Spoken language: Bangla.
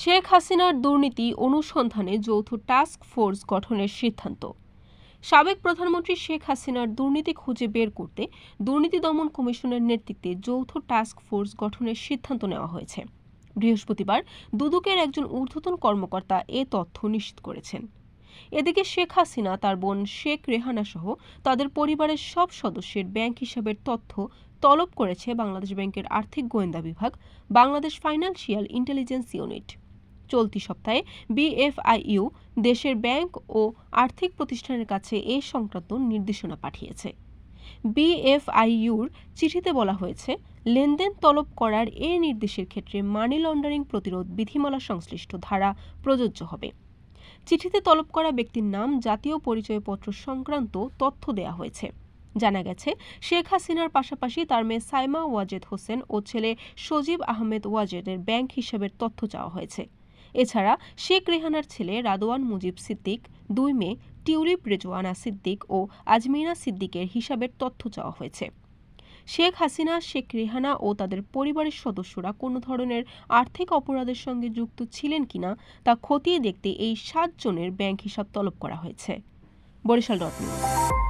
শেখ হাসিনার দুর্নীতি অনুসন্ধানে যৌথ টাস্ক ফোর্স গঠনের সিদ্ধান্ত। সাবেক প্রধানমন্ত্রী শেখ হাসিনার দুর্নীতি খুঁজে বের করতে দুর্নীতি দমন কমিশনের নেতৃত্বে যৌথ টাস্ক ফোর্স গঠনের সিদ্ধান্ত নেওয়া হয়েছে। বৃহস্পতিবার দুদকের একজন ঊর্ধ্বতন কর্মকর্তা এ তথ্য নিশ্চিত করেছেন। এদিকে শেখ হাসিনা, তার বোন শেখ রেহানা সহ তাদের পরিবারের সব সদস্যের ব্যাংক হিসাবের তথ্য তলব করেছে বাংলাদেশ ব্যাংকের আর্থিক গোয়েন্দা বিভাগ, বাংলাদেশ ফাইন্যান্সিয়াল ইন্টেলিজেন্স ইউনিট। চলতি সপ্তাহে বিএফআইইউ দেশের ব্যাংক ও আর্থিক প্রতিষ্ঠানের কাছে এ সংক্রান্ত নির্দেশনা পাঠিয়েছে। বিএফআইইউর চিঠিতে বলা হয়েছে, লেনদেন তলব করার এ নির্দেশের ক্ষেত্রে মানি লন্ডারিং প্রতিরোধ বিধিমালা সংশ্লিষ্ট ধারা প্রযোজ্য হবে। চিঠিতে তলব করা ব্যক্তির নাম, জাতীয় পরিচয়পত্র সংক্রান্ত তথ্য দেয়া হয়েছে। জানা গেছে, শেখ হাসিনার পাশাপাশি তার মেয়ে সাইমা ওয়াজেদ হোসেন ও ছেলে সজীব আহমেদ ওয়াজেদের ব্যাংক হিসাবের তথ্য চাওয়া হয়েছে। এছাড়া শেখ রেহানার ছেলে রাদওয়ান মুজিব সিদ্দিক, 2 মেয়ে টিউলিপ রেজওয়ানা সিদ্দিক ও আজমিনা সিদ্দিকের হিসাবের তথ্য চাওয়া হয়েছে। শেখ হাসিনা, শেখ রেহানা ও তাদের পরিবারের সদস্যরা কোনো ধরনের আর্থিক অপরাধের সঙ্গে যুক্ত ছিলেন কিনা তা খতিয়ে দেখতে এই 7 জনের ব্যাংক হিসাব তলব করা হয়েছে। বরিশাল.নিউজ।